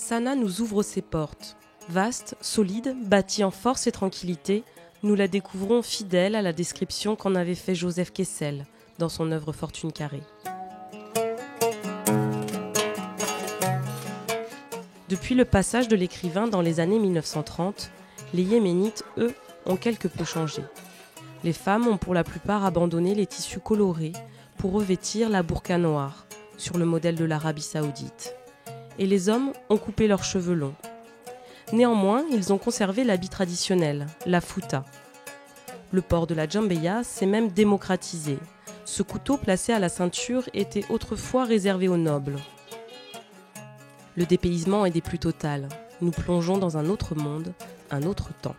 Sanaa nous ouvre ses portes. Vaste, solide, bâtie en force et tranquillité, nous la découvrons fidèle à la description qu'en avait fait Joseph Kessel dans son œuvre Fortune carrée. Depuis le passage de l'écrivain dans les années 1930, les Yéménites, eux, ont quelque peu changé. Les femmes ont pour la plupart abandonné les tissus colorés pour revêtir la burqa noire, sur le modèle de l'Arabie saoudite. Et les hommes ont coupé leurs cheveux longs. Néanmoins, ils ont conservé l'habit traditionnel, la fouta. Le port de la djambeya s'est même démocratisé. Ce couteau placé à la ceinture était autrefois réservé aux nobles. Le dépaysement est des plus totales. Nous plongeons dans un autre monde, un autre temps.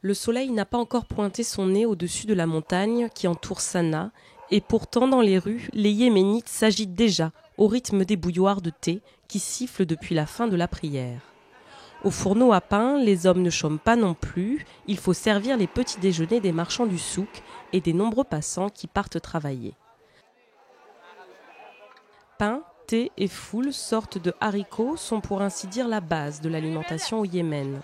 Le soleil n'a pas encore pointé son nez au-dessus de la montagne qui entoure Sanaa, et pourtant dans les rues, les Yéménites s'agitent déjà au rythme des bouilloires de thé qui sifflent depuis la fin de la prière. Au fourneau à pain, les hommes ne chôment pas non plus, il faut servir les petits déjeuners des marchands du souk et des nombreux passants qui partent travailler. Pain, thé et foule, sortes de haricots, sont pour ainsi dire la base de l'alimentation au Yémen.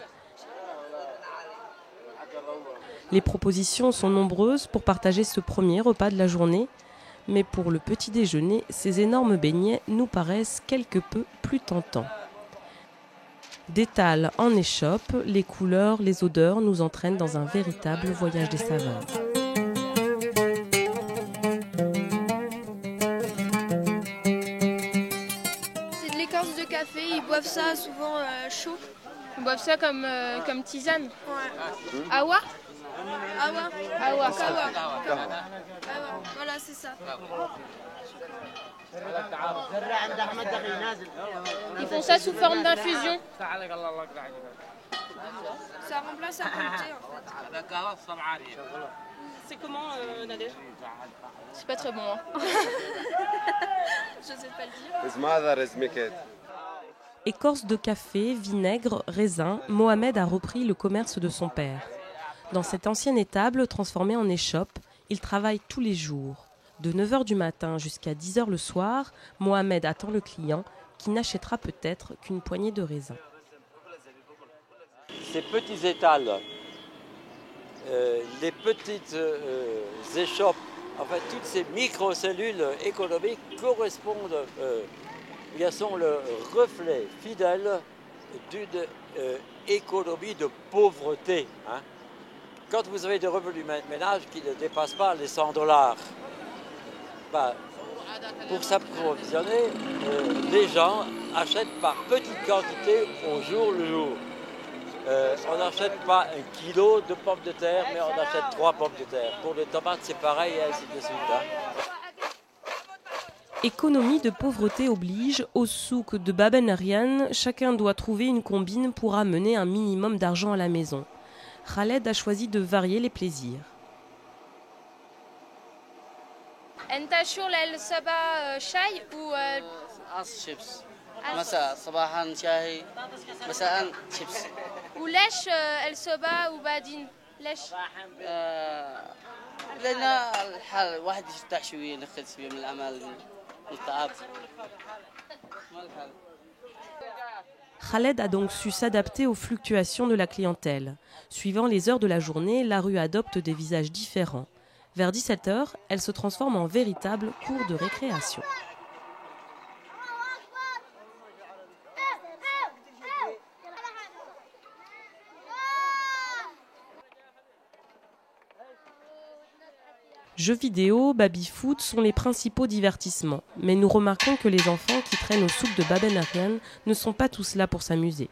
Les propositions sont nombreuses pour partager ce premier repas de la journée, mais pour le petit déjeuner, ces énormes beignets nous paraissent quelque peu plus tentants. D'étal en échoppe, les couleurs, les odeurs nous entraînent dans un véritable voyage des saveurs. C'est de l'écorce de café, ils boivent ça souvent chaud. Ils boivent ça comme tisane. Ouais. Awa. Awa. Voilà, c'est ça. Ils font ça sous forme d'infusion. Ça remplace un peu le thé, en fait. C'est comment, Nadège? C'est pas très bon. Hein. Je sais pas le dire. Écorce de café, vinaigre, raisin, Mohamed a repris le commerce de son père. Dans cette ancienne étable transformée en échoppe, il travaille tous les jours. De 9h du matin jusqu'à 10h le soir, Mohamed attend le client qui n'achètera peut-être qu'une poignée de raisins. Ces petits étals, les petites échoppes, enfin toutes ces microcellules économiques correspondent, sont le reflet fidèle d'une économie de pauvreté. Hein. Quand vous avez des revenus ménages qui ne dépassent pas les $100, pour s'approvisionner, les gens achètent par petites quantités au jour le jour. On n'achète pas 1 kilo de pommes de terre, mais on achète 3 pommes de terre. Pour les tomates, c'est pareil, et ainsi de suite. Hein. Économie de pauvreté oblige, au souk de Bab el-Narian, chacun doit trouver une combine pour amener un minimum d'argent à la maison. Khaled a choisi de varier les plaisirs. انت شو للصباح شاي و عص شيبس مساء صباحا شاي مساء شيبس وليش الصباح وبعدين ليش لان الحال الواحد يرتاح شويه ناخذ شويه من العمل من التعب ما الحال. Khaled a donc su s'adapter aux fluctuations de la clientèle. Suivant les heures de la journée, la rue adopte des visages différents. Vers 17h, elle se transforme en véritable cour de récréation. Jeux vidéo, baby-foot sont les principaux divertissements. Mais nous remarquons que les enfants qui traînent au souk de Bab el-Narian ne sont pas tous là pour s'amuser.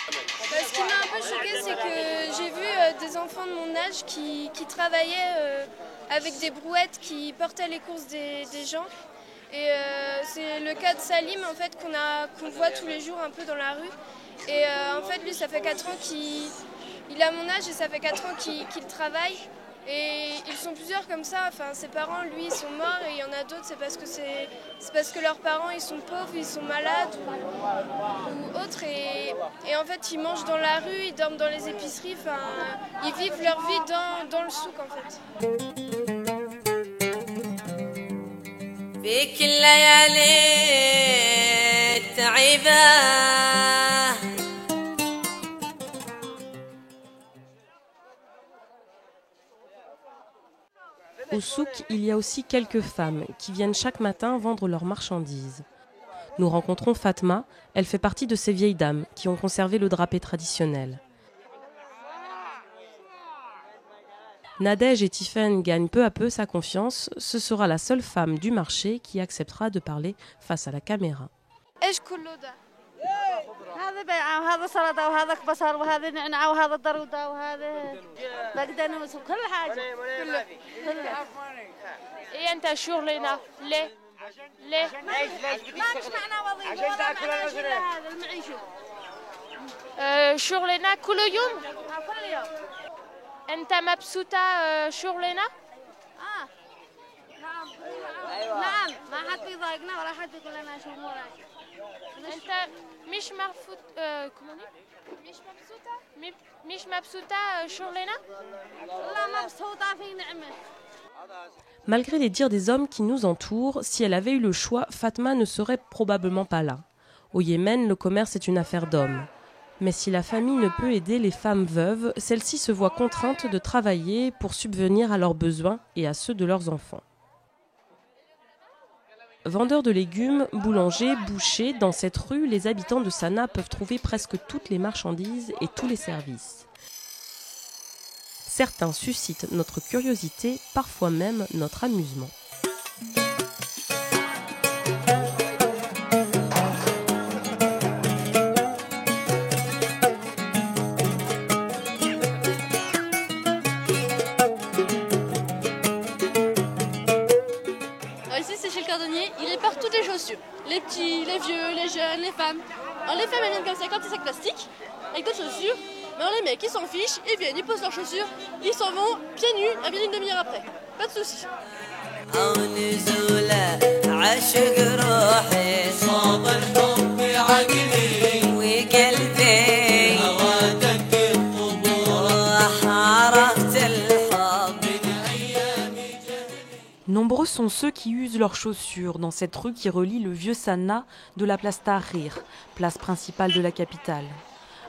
Ce qui m'a un peu choquée, c'est que j'ai vu des enfants de mon âge qui travaillaient avec des brouettes, qui portaient les courses des gens. Et c'est le cas de Salim en fait, qu'on voit tous les jours un peu dans la rue. Et en fait, lui, ça fait 4 ans il a mon âge et ça fait 4 ans qu'il travaille. Et ils sont plusieurs comme ça. Enfin, ses parents, lui, ils sont morts et il y en a d'autres, c'est parce que leurs parents, ils sont pauvres, ils sont malades ou autres. Et en fait, ils mangent dans la rue, ils dorment dans les épiceries. Enfin, ils vivent leur vie dans le souk, en fait. Au souk, il y a aussi quelques femmes qui viennent chaque matin vendre leurs marchandises. Nous rencontrons Fatma, elle fait partie de ces vieilles dames qui ont conservé le drapé traditionnel. Nadège et Tiffen gagnent peu à peu sa confiance. Ce sera la seule femme du marché qui acceptera de parler face à la caméra. هذا بيعة وهذا سلطة وهذا بصل وهذا نعناع وهذا ضرودة وهذا بقدونس وكل حاجة كله إيه أنت شغلنا ليه ما مش معنا وظيفة ولا معنا شيء هذا المعيشة شغلنا كل يوم كل يوم أنت مبسوطة شغلنا نعم ما حد بيضايقنا ولا حد يقول لنا شو وراك أنت مش مبسوطة شغلنا لا مبسوطة في نعمة. Malgré les dires des hommes qui nous entourent, si elle avait eu le choix, Fatma ne serait probablement pas là. Au Yémen, le commerce est une affaire d'hommes. Mais si la famille ne peut aider les femmes veuves, celles-ci se voient contraintes de travailler pour subvenir à leurs besoins et à ceux de leurs enfants. Vendeurs de légumes, boulangers, bouchers, dans cette rue, les habitants de Sanaa peuvent trouver presque toutes les marchandises et tous les services. Certains suscitent notre curiosité, parfois même notre amusement. Ici c'est chez le cordonnier, il répare toutes les chaussures. Les petits, les vieux, les jeunes, les femmes. Alors les femmes elles viennent comme ça, comme des sacs plastiques, avec d'autres chaussures. Mais alors les mecs ils s'en fichent, ils viennent, ils posent leurs chaussures, ils s'en vont pieds nus, ils reviennent une demi-heure après. Pas de soucis. Nombreux sont ceux qui usent leurs chaussures dans cette rue qui relie le vieux Sanaa de la place Tahrir, place principale de la capitale.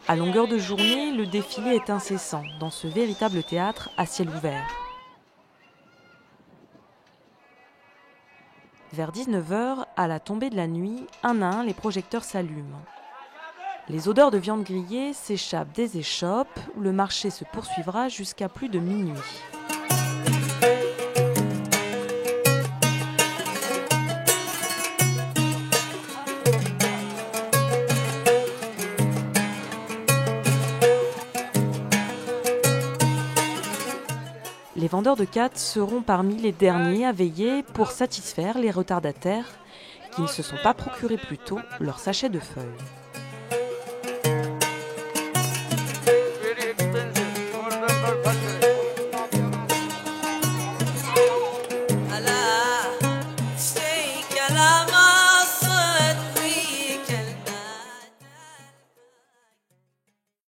À longueur de journée, le défilé est incessant dans ce véritable théâtre à ciel ouvert. Vers 19h, à la tombée de la nuit, un à un, les projecteurs s'allument. Les odeurs de viande grillée s'échappent des échoppes, où le marché se poursuivra jusqu'à plus de minuit. Les vendeurs de khat seront parmi les derniers à veiller pour satisfaire les retardataires qui ne se sont pas procurés plus tôt leur sachet de feuilles. Kalama